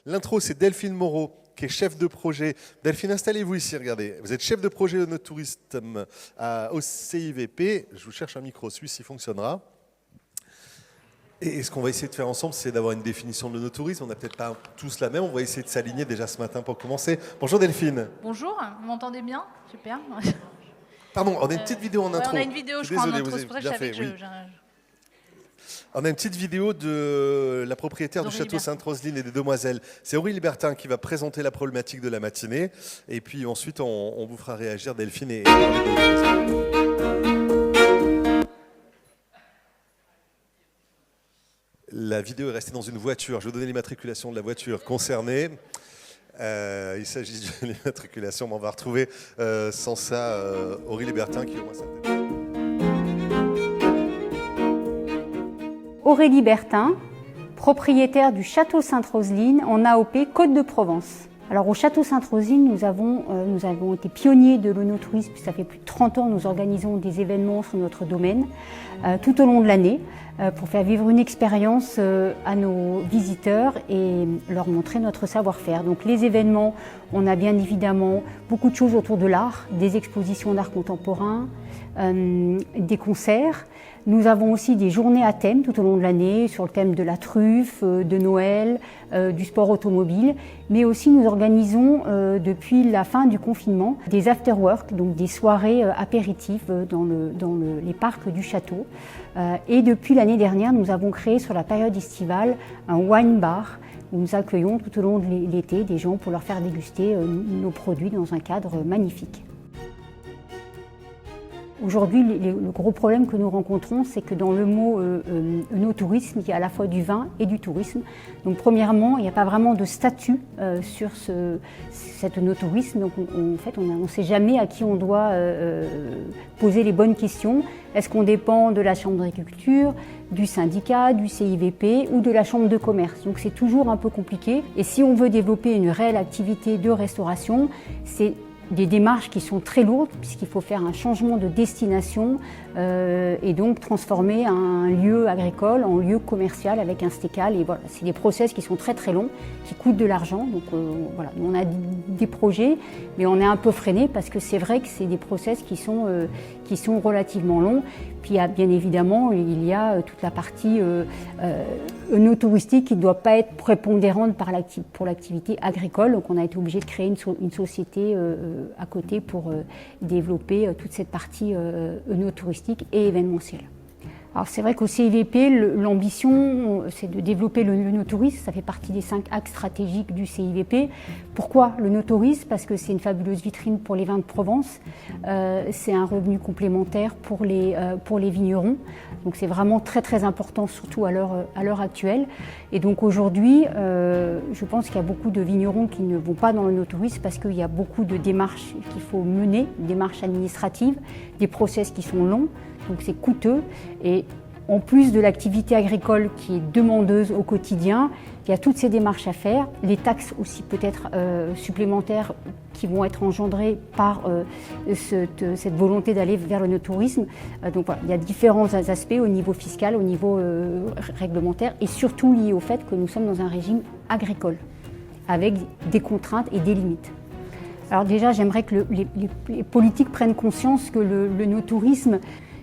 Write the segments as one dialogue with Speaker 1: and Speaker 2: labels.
Speaker 1: L'intro, c'est Delphine Moreau, qui est chef de projet. Delphine, installez-vous ici, regardez. Vous êtes chef de projet de notre tourisme au CIVP. Je vous cherche un micro, celui-ci fonctionnera. Et ce qu'on va essayer de faire ensemble, c'est d'avoir une définition de l'onotourisme. On n'a peut-être pas tous la même, on va essayer de s'aligner déjà ce matin pour commencer. Bonjour Delphine.
Speaker 2: Bonjour, vous m'entendez bien? Super.
Speaker 1: Pardon, on a une petite vidéo en intro.
Speaker 2: On a une vidéo, je crois, en intro, c'est pour ça que je savais que
Speaker 1: On a une petite vidéo de la propriétaire du château Sainte-Roseline et des Demoiselles. C'est Aurélie Bertin qui va présenter la problématique de la matinée. Et puis ensuite, on vous fera réagir Delphine et La vidéo est restée dans une voiture. Je vais vous donner l'immatriculation de la voiture concernée. Il s'agit de l'immatriculation, mais on va retrouver sans ça Aurélie Bertin qui est au moins certaine.
Speaker 3: Aurélie Bertin, propriétaire du château Sainte-Roseline en AOP Côte-de-Provence. Alors au château Sainte-Roseline, nous avons été pionniers de l'onotourisme. Ça fait plus de 30 ans, nous organisons des événements sur notre domaine tout au long de l'année pour faire vivre une expérience à nos visiteurs et leur montrer notre savoir-faire. Donc les événements, on a bien évidemment beaucoup de choses autour de l'art, des expositions d'art contemporain, des concerts. Nous avons aussi des journées à thème tout au long de l'année sur le thème de la truffe, de Noël, du sport automobile, mais aussi nous organisons depuis la fin du confinement des after-work, donc des soirées apéritives dans les parcs du château. Et depuis l'année dernière, nous avons créé sur la période estivale un wine bar où nous accueillons tout au long de l'été des gens pour leur faire déguster nos produits dans un cadre magnifique. Aujourd'hui, le gros problème que nous rencontrons, c'est que dans le mot œnotourisme, il y a à la fois du vin et du tourisme. Donc premièrement, il n'y a pas vraiment de statut sur cet œnotourisme. Donc en fait, on ne sait jamais à qui on doit poser les bonnes questions. Est-ce qu'on dépend de la Chambre d'agriculture, du syndicat, du CIVP ou de la Chambre de commerce? Donc c'est toujours un peu compliqué. Et si on veut développer une réelle activité de restauration, c'est des démarches qui sont très lourdes puisqu'il faut faire un changement de destination et donc transformer un lieu agricole en lieu commercial avec un stécal. Et voilà, c'est des process qui sont très très longs, qui coûtent de l'argent. Donc voilà, on a des projets, mais on est un peu freiné parce que c'est vrai que c'est des process qui sont relativement longs. Puis bien évidemment, il y a toute la partie œnotouristique qui ne doit pas être prépondérante pour l'activité agricole. Donc on a été obligé de créer une société à côté pour développer toute cette partie œnotouristique et événementielle. Alors c'est vrai qu'au CIVP, l'ambition, c'est de développer l'œnotourisme. Ça fait partie des 5 axes stratégiques du CIVP. Pourquoi l'œnotourisme? Parce que c'est une fabuleuse vitrine pour les vins de Provence. C'est un revenu complémentaire pour les vignerons. Donc c'est vraiment très très important, surtout à l'heure actuelle. Et donc aujourd'hui, je pense qu'il y a beaucoup de vignerons qui ne vont pas dans l'œnotourisme parce qu'il y a beaucoup de démarches qu'il faut mener, des démarches administratives, des process qui sont longs. Donc c'est coûteux et en plus de l'activité agricole qui est demandeuse au quotidien, il y a toutes ces démarches à faire, les taxes aussi peut-être supplémentaires qui vont être engendrées par cette volonté d'aller vers l'œnotourisme. Donc voilà, il y a différents aspects au niveau fiscal, au niveau réglementaire et surtout liés au fait que nous sommes dans un régime agricole avec des contraintes et des limites. Alors déjà, j'aimerais que les politiques prennent conscience que l'œnotourisme,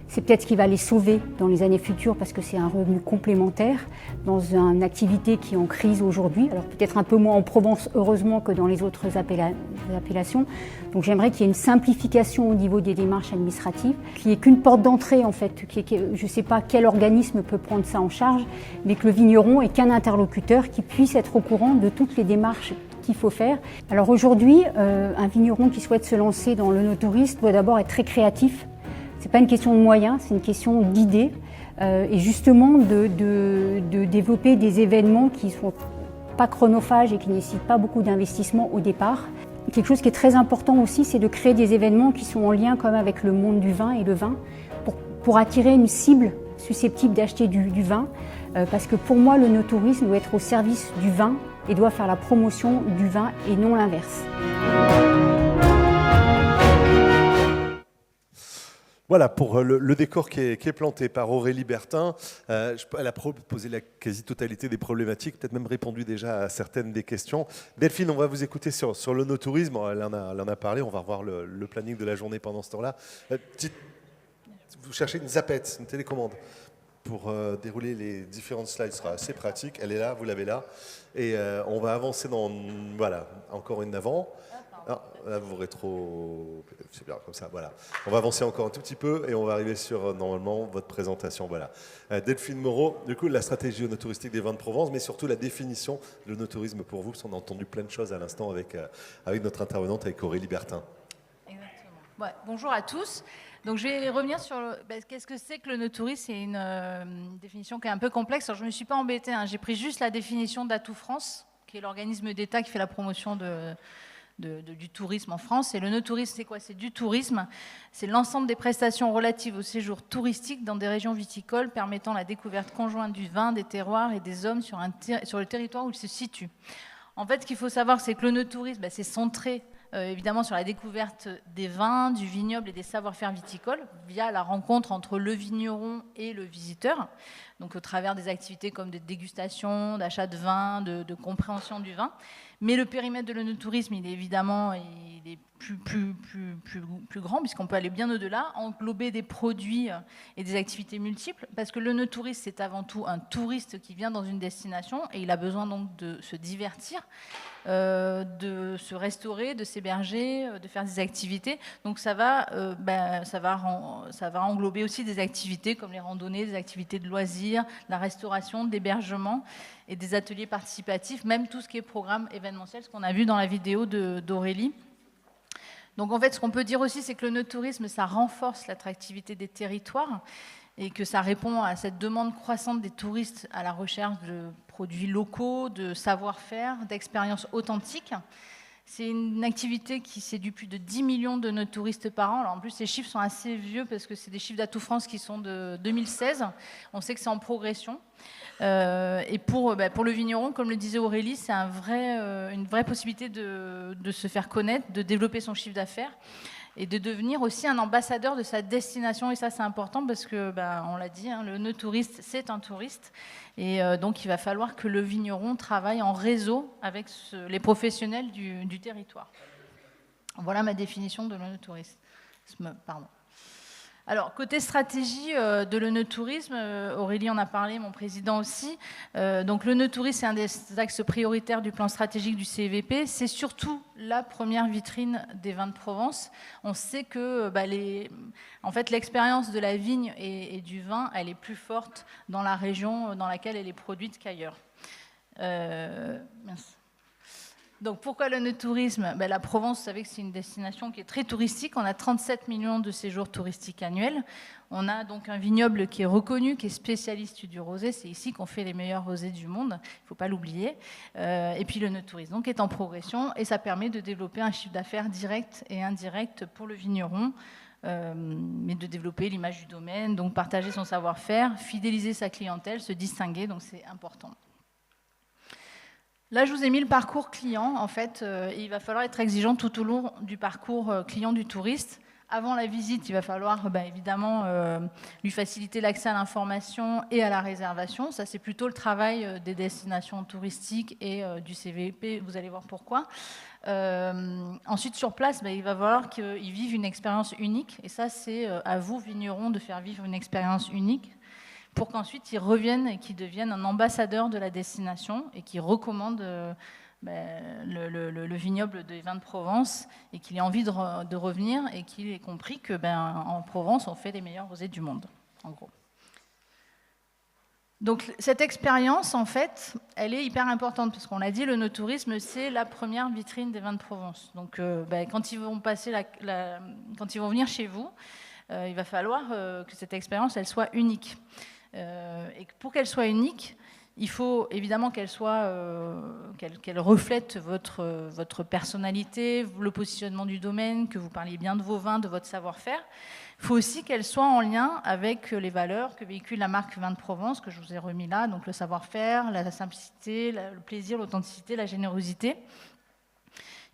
Speaker 3: c'est peut-être ce qui va les sauver dans les années futures parce que c'est un revenu complémentaire dans une activité qui est en crise aujourd'hui. Alors peut-être un peu moins en Provence, heureusement, que dans les autres appellations. Donc j'aimerais qu'il y ait une simplification au niveau des démarches administratives, qu'il n'y ait qu'une porte d'entrée en fait. Je ne sais pas quel organisme peut prendre ça en charge, mais que le vigneron ait qu'un interlocuteur qui puisse être au courant de toutes les démarches qu'il faut faire. Alors aujourd'hui, un vigneron qui souhaite se lancer dans l'œnotourisme doit d'abord être très créatif. Ce n'est pas une question de moyens, c'est une question d'idées et justement de développer des événements qui ne sont pas chronophages et qui ne nécessitent pas beaucoup d'investissement au départ. Quelque chose qui est très important aussi, c'est de créer des événements qui sont en lien quand même avec le monde du vin et le vin pour attirer une cible susceptible d'acheter du vin parce que pour moi, l'œnotourisme doit être au service du vin et doit faire la promotion du vin et non l'inverse.
Speaker 1: Voilà, pour le décor qui est planté par Aurélie Bertin, elle a posé la quasi-totalité des problématiques, peut-être même répondu déjà à certaines des questions. Delphine, on va vous écouter sur le no-tourisme, elle en a parlé, on va revoir le planning de la journée pendant ce temps-là. Vous cherchez une zapette, une télécommande pour dérouler les différentes slides, ce sera assez pratique, elle est là, vous l'avez là, et on va avancer dans, voilà, encore une avant. Ah, là, vous rétro... C'est bien, comme ça, voilà. On va avancer encore un tout petit peu et on va arriver sur, normalement, votre présentation. Voilà. Delphine Moreau, du coup, la stratégie no-touristique des vins de Provence, mais surtout la définition de no-tourisme pour vous, parce qu'on a entendu plein de choses à l'instant avec notre intervenante, avec Aurélie Bertin.
Speaker 2: Exactement. Ouais, bonjour à tous. Donc, je vais revenir sur qu'est-ce que c'est que le no-tourisme. C'est une définition qui est un peu complexe. Alors, je ne me suis pas embêtée, hein. J'ai pris juste la définition d'Atout France, qui est l'organisme d'État qui fait la promotion du tourisme en France. Et le no-tourisme, c'est quoi? C'est du tourisme. C'est l'ensemble des prestations relatives au séjour touristique dans des régions viticoles permettant la découverte conjointe du vin, des terroirs et des hommes sur le territoire où il se situe. En fait, ce qu'il faut savoir, c'est que le no-tourisme, c'est centré évidemment sur la découverte des vins, du vignoble et des savoir-faire viticoles via la rencontre entre le vigneron et le visiteur, donc au travers des activités comme des dégustations, d'achat de vin, de compréhension du vin. Mais le périmètre de l'œnotourisme, il est évidemment plus grand, puisqu'on peut aller bien au-delà, englober des produits et des activités multiples, parce que l'œnotourisme, c'est avant tout un touriste qui vient dans une destination et il a besoin donc de se divertir, de se restaurer, de s'héberger, de faire des activités. Donc ça va englober aussi des activités comme les randonnées, des activités de loisirs, la restauration, de l'hébergement et des ateliers participatifs, même tout ce qui est programme événementiel, ce qu'on a vu dans la vidéo d'Aurélie. Donc en fait, ce qu'on peut dire aussi, c'est que le no-tourisme, ça renforce l'attractivité des territoires et que ça répond à cette demande croissante des touristes à la recherche de produits locaux, de savoir-faire, d'expériences authentiques. C'est une activité qui séduit plus de 10 millions de no-touristes par an. Alors en plus, ces chiffres sont assez vieux parce que c'est des chiffres d'Atout France qui sont de 2016. On sait que c'est en progression. Et pour le vigneron, comme le disait Aurélie, c'est une vraie possibilité de se faire connaître, de développer son chiffre d'affaires et de devenir aussi un ambassadeur de sa destination. Et ça, c'est important parce que, on l'a dit, hein, le no-touriste, c'est un touriste. Et donc, il va falloir que le vigneron travaille en réseau avec les professionnels du territoire. Voilà ma définition de l'œnotourisme. Pardon. Alors, côté stratégie de l'œnotourisme, Aurélie en a parlé, mon président aussi. Donc, l'œnotourisme, c'est un des axes prioritaires du plan stratégique du CEVP. C'est surtout la première vitrine des vins de Provence. On sait que en fait, l'expérience de la vigne et du vin, elle est plus forte dans la région dans laquelle elle est produite qu'ailleurs. Merci. Donc pourquoi l'œnotourisme? La Provence, vous savez que c'est une destination qui est très touristique. On a 37 millions de séjours touristiques annuels. On a donc un vignoble qui est reconnu, qui est spécialiste du rosé. C'est ici qu'on fait les meilleurs rosés du monde, il ne faut pas l'oublier. Et puis l'œnotourisme donc, est en progression et ça permet de développer un chiffre d'affaires direct et indirect pour le vigneron, mais de développer l'image du domaine, donc partager son savoir-faire, fidéliser sa clientèle, se distinguer, donc c'est important. Là, je vous ai mis le parcours client. En fait, il va falloir être exigeant tout au long du parcours client du touriste. Avant la visite, il va falloir évidemment lui faciliter l'accès à l'information et à la réservation. Ça, c'est plutôt le travail des destinations touristiques et du CVP. Vous allez voir pourquoi. Ensuite, sur place, il va falloir qu'ils vivent une expérience unique. Et ça, c'est à vous, vignerons, de faire vivre une expérience unique, pour qu'ensuite ils reviennent et qu'ils deviennent un ambassadeur de la destination et qu'ils recommandent le vignoble des vins de Provence et qu'il ait envie de revenir et qu'il ait compris que en Provence on fait les meilleurs rosés du monde, en gros. Donc cette expérience, en fait, elle est hyper importante parce qu'on l'a dit, le no-tourisme, c'est la première vitrine des vins de Provence. Donc quand ils vont quand ils vont venir chez vous, il va falloir que cette expérience elle soit unique. Et pour qu'elle soit unique, il faut évidemment qu'elle reflète votre personnalité, le positionnement du domaine, que vous parliez bien de vos vins, de votre savoir-faire. Il faut aussi qu'elle soit en lien avec les valeurs que véhicule la marque Vins de Provence, que je vous ai remis là, donc le savoir-faire, la simplicité, le plaisir, l'authenticité, la générosité.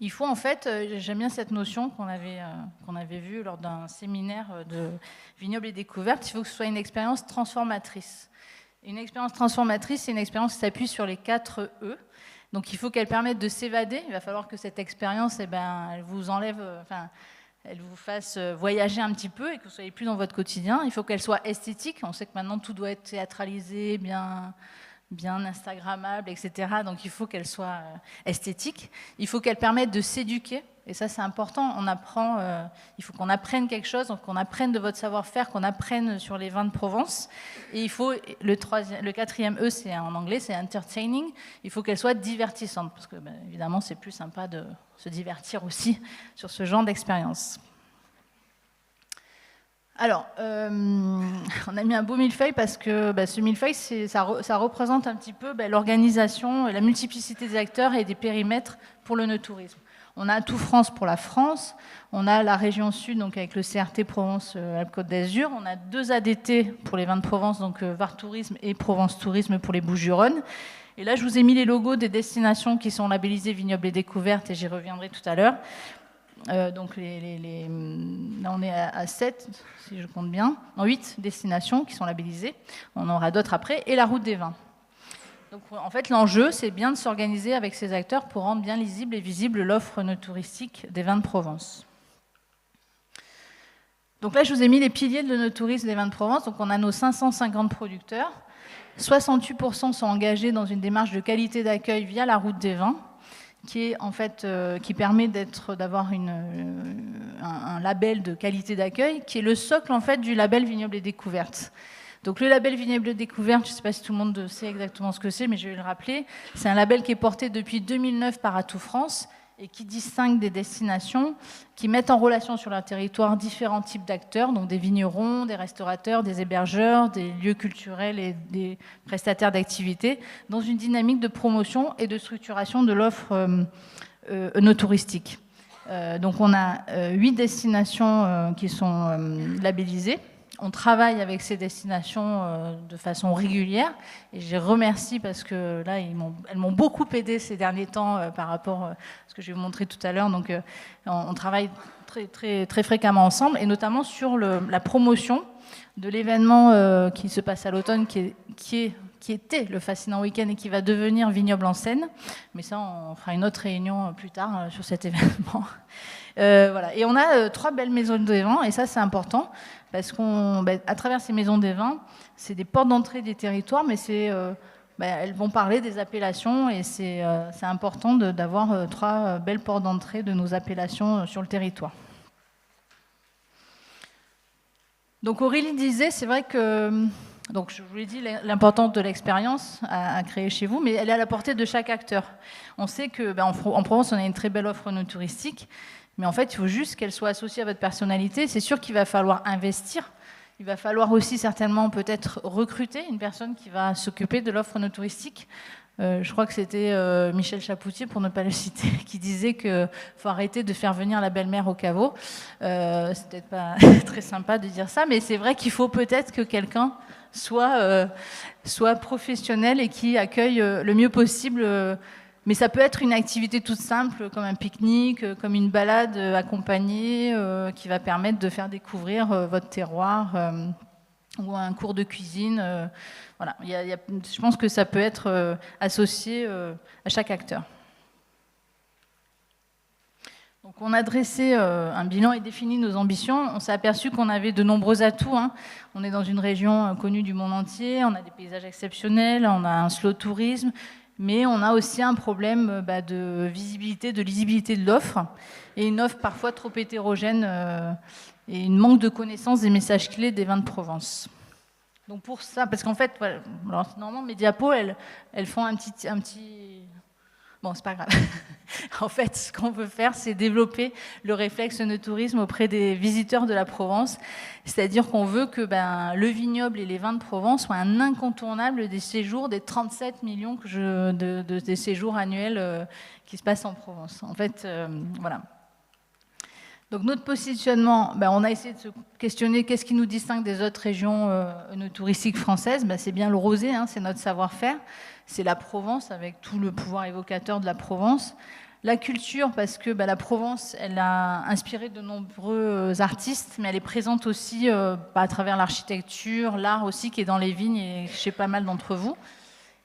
Speaker 2: Il faut en fait, j'aime bien cette notion qu'on avait vue lors d'un séminaire de vignoble et découverte, il faut que ce soit une expérience transformatrice. Une expérience transformatrice, c'est une expérience qui s'appuie sur les 4 E. Donc il faut qu'elle permette de s'évader. Il va falloir que cette expérience, elle vous enlève, elle vous fasse voyager un petit peu et que vous ne soyez plus dans votre quotidien. Il faut qu'elle soit esthétique. On sait que maintenant tout doit être théâtralisé, bien instagrammable, etc. Donc il faut qu'elle soit esthétique. Il faut qu'elle permette de s'éduquer. Et ça, c'est important. Il faut qu'on apprenne quelque chose, qu'on apprenne de votre savoir-faire, qu'on apprenne sur les vins de Provence. Et il faut, le 4e E, c'est en anglais, c'est entertaining. Il faut qu'elle soit divertissante, parce que, évidemment, c'est plus sympa de se divertir aussi sur ce genre d'expérience. Alors, on a mis un beau millefeuille parce que ce millefeuille, ça représente un petit peu l'organisation, la multiplicité des acteurs et des périmètres pour le no-tourisme. On a Tout France pour la France, on a la région sud, donc avec le CRT Provence-Alpes-Côte d'Azur, on a 2 ADT pour les vins de Provence, donc Var Tourisme et Provence Tourisme pour les Bouches-du-Rhône. Et là, je vous ai mis les logos des destinations qui sont labellisées Vignobles et Découvertes, et j'y reviendrai tout à l'heure. Donc là, on est à 7, si je compte bien, 8 destinations qui sont labellisées. On en aura d'autres après, et la route des vins. Donc, en fait, l'enjeu, c'est bien de s'organiser avec ces acteurs pour rendre bien lisible et visible l'offre no-touristique des vins de Provence. Donc là, je vous ai mis les piliers de no-tourisme des vins de Provence. Donc, on a nos 550 producteurs. 68% sont engagés dans une démarche de qualité d'accueil via la route des vins, qui permet d'avoir un label de qualité d'accueil, qui est le socle en fait du label Vignoble et Découverte. Donc le label Vignoble et Découverte, je ne sais pas si tout le monde sait exactement ce que c'est, mais je vais le rappeler, c'est un label qui est porté depuis 2009 par Atout France et qui distingue des destinations, qui mettent en relation sur leur territoire différents types d'acteurs, donc des vignerons, des restaurateurs, des hébergeurs, des lieux culturels et des prestataires d'activités, dans une dynamique de promotion et de structuration de l'offre no-touristique. Donc on a 8 destinations qui sont labellisées. On travaille avec ces destinations de façon régulière et je les remercie parce que là, elles m'ont beaucoup aidé ces derniers temps par rapport à ce que je vais vous montrer tout à l'heure. Donc, on travaille très fréquemment ensemble et notamment sur la promotion de l'événement qui se passe à l'automne, qui était le Fascinant Week-end et qui va devenir Vignoble en Seine. Mais ça, on fera une autre réunion plus tard sur cet événement. Voilà. Et on a 3 belles maisons des vins, et ça, c'est important, parce qu'à travers ces maisons des vins, c'est des portes d'entrée des territoires, mais elles vont parler des appellations, et c'est important d'avoir 3 belles portes d'entrée de nos appellations sur le territoire. Donc Aurélie disait, c'est vrai que... Donc, je vous l'ai dit, l'importance de l'expérience à créer chez vous, mais elle est à la portée de chaque acteur. On sait qu'en Provence, on a une très belle offre no touristique, mais en fait, il faut juste qu'elle soit associée à votre personnalité. C'est sûr qu'il va falloir investir. Il va falloir aussi certainement peut-être recruter une personne qui va s'occuper de l'offre no touristique. Je crois que c'était Michel Chapoutier, pour ne pas le citer, qui disait qu'il faut arrêter de faire venir la belle-mère au caveau. C'est peut-être pas très sympa de dire ça, mais c'est vrai qu'il faut peut-être que quelqu'un soit professionnel et qui accueille le mieux possible. Mais ça peut être une activité toute simple, comme un pique-nique, comme une balade accompagnée, qui va permettre de faire découvrir votre terroir, ou un cours de cuisine. Voilà. Je pense que ça peut être associé à chaque acteur. Donc on a dressé un bilan et défini nos ambitions. On s'est aperçu qu'on avait de nombreux atouts. On est dans une région connue du monde entier, on a des paysages exceptionnels, on a un slow tourisme, mais on a aussi un problème de visibilité, de lisibilité de l'offre, et une offre parfois trop hétérogène et une manque de connaissance des messages clés des vins de Provence. Donc pour ça, parce qu'en fait, voilà, alors normalement mes diapos, elles font un petit... Bon, c'est pas grave. En fait, ce qu'on veut faire, c'est développer le réflexe no-tourisme auprès des visiteurs de la Provence. C'est-à-dire qu'on veut que le vignoble et les vins de Provence soient un incontournable des séjours, des 37 millions des séjours annuels qui se passent en Provence. En fait, voilà. Donc notre positionnement, on a essayé de se questionner qu'est-ce qui nous distingue des autres régions touristiques françaises. C'est bien le rosé, hein, c'est notre savoir-faire. C'est la Provence avec tout le pouvoir évocateur de la Provence. La culture, parce que la Provence, elle a inspiré de nombreux artistes, mais elle est présente aussi à travers l'architecture, l'art aussi qui est dans les vignes et chez pas mal d'entre vous.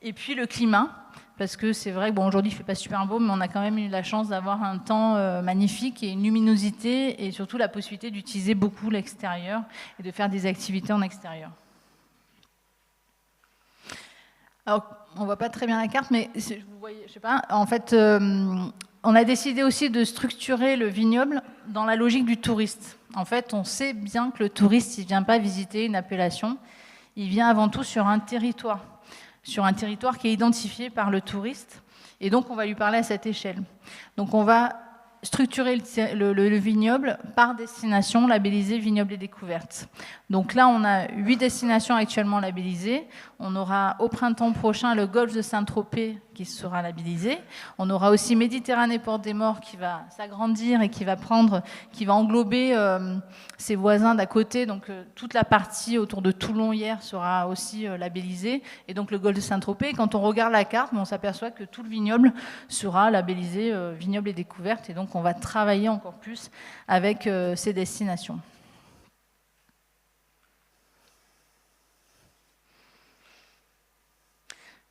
Speaker 2: Et puis le climat. Parce que c'est vrai que aujourd'hui il ne fait pas super beau, mais on a quand même eu la chance d'avoir un temps magnifique et une luminosité et surtout la possibilité d'utiliser beaucoup l'extérieur et de faire des activités en extérieur. Alors, on ne voit pas très bien la carte, mais vous voyez, je sais pas, en fait, on a décidé aussi de structurer le vignoble dans la logique du touriste. En fait, on sait bien que le touriste, il ne vient pas visiter une appellation, il vient avant tout sur un territoire qui est identifié par le touriste, et donc on va lui parler à cette échelle. Donc on va structurer le vignoble par destination labellisée vignoble et découverte. Donc là, on a 8 destinations actuellement labellisées. On aura au printemps prochain le golfe de Saint-Tropez qui sera labellisé. On aura aussi Méditerranée-Port-des-Morts qui va s'agrandir et qui va englober ses voisins d'à côté. Donc toute la partie autour de Toulon hier sera aussi labellisée. Et donc le golfe de Saint-Tropez, quand on regarde la carte, on s'aperçoit que tout le vignoble sera labellisé vignoble et découverte. Et donc on va travailler encore plus avec ces destinations.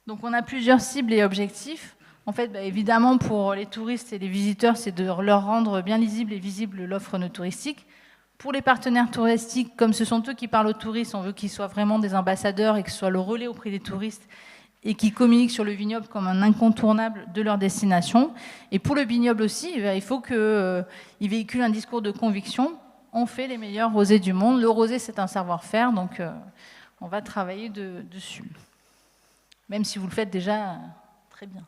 Speaker 2: Donc on a plusieurs cibles et objectifs. En fait, évidemment, pour les touristes et les visiteurs, c'est de leur rendre bien lisible et visible l'offre touristique. Pour les partenaires touristiques, comme ce sont eux qui parlent aux touristes, on veut qu'ils soient vraiment des ambassadeurs et que ce soit le relais auprès des touristes et qui communiquent sur le vignoble comme un incontournable de leur destination. Et pour le vignoble aussi, il faut qu'il véhicule un discours de conviction. On fait les meilleurs rosés du monde. Le rosé, c'est un savoir-faire, donc on va travailler dessus. Même si vous le faites déjà très bien.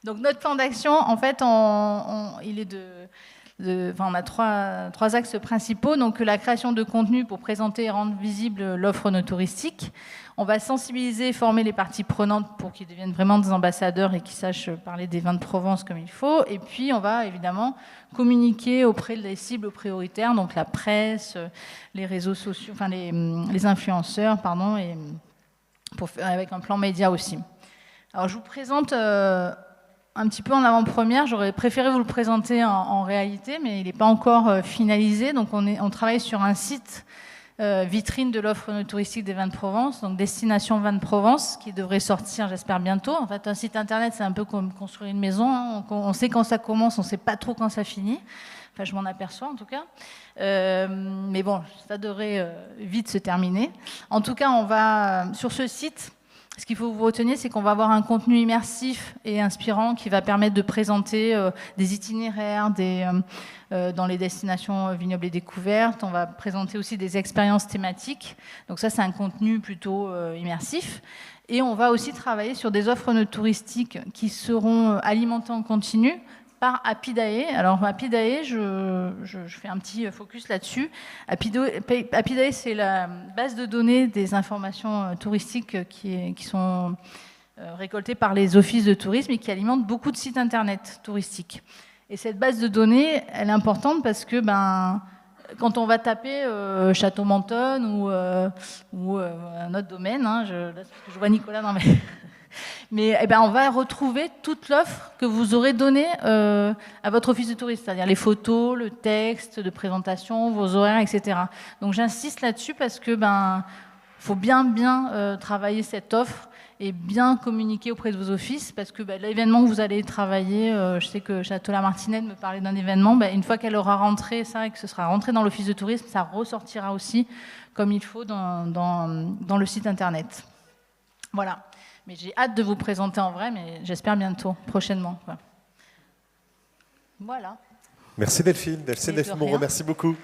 Speaker 2: Donc notre plan d'action, en fait, il est on a trois axes principaux. Donc la création de contenu pour présenter et rendre visible l'offre touristique. On va sensibiliser et former les parties prenantes pour qu'ils deviennent vraiment des ambassadeurs et qu'ils sachent parler des vins de Provence comme il faut. Et puis on va évidemment communiquer auprès des cibles prioritaires, donc la presse, les réseaux sociaux, enfin les influenceurs, pardon, et avec un plan média aussi. Alors je vous présente un petit peu en avant-première. J'aurais préféré vous le présenter en réalité, mais il n'est pas encore finalisé. Donc on travaille sur un site vitrine de l'offre touristique des vins de Provence, donc Destination Vins de Provence, qui devrait sortir, j'espère, bientôt. En fait, un site internet, c'est un peu comme construire une maison. Hein. On sait quand ça commence, on ne sait pas trop quand ça finit. Enfin, je m'en aperçois en tout cas. Mais bon, ça devrait vite se terminer. En tout cas, on va sur ce site. Ce qu'il faut vous retenir, c'est qu'on va avoir un contenu immersif et inspirant qui va permettre de présenter des itinéraires dans les destinations vignobles et découvertes. On va présenter aussi des expériences thématiques. Donc ça, c'est un contenu plutôt immersif. Et on va aussi travailler sur des offres touristiques qui seront alimentées en continu par Apidae. Alors Apidae, je fais un petit focus là-dessus. Apidae, c'est la base de données des informations touristiques qui sont récoltées par les offices de tourisme et qui alimentent beaucoup de sites internet touristiques. Et cette base de données, elle est importante parce que quand on va taper Château Menton ou un autre domaine, hein, je vois Nicolas dans mes... Mais on va retrouver toute l'offre que vous aurez donnée à votre office de tourisme, c'est-à-dire les photos, le texte de présentation, vos horaires, etc. Donc j'insiste là-dessus parce que faut bien travailler cette offre et bien communiquer auprès de vos offices parce que l'événement que vous allez travailler, je sais que Château-la-Martinette me parlait d'un événement, une fois qu'elle aura rentré ça et que ce sera rentré dans l'office de tourisme, ça ressortira aussi comme il faut dans le site internet. Voilà. Mais j'ai hâte de vous présenter en vrai, mais j'espère bientôt, prochainement. Voilà.
Speaker 1: Merci Delphine. Delphine Moreau, merci beaucoup.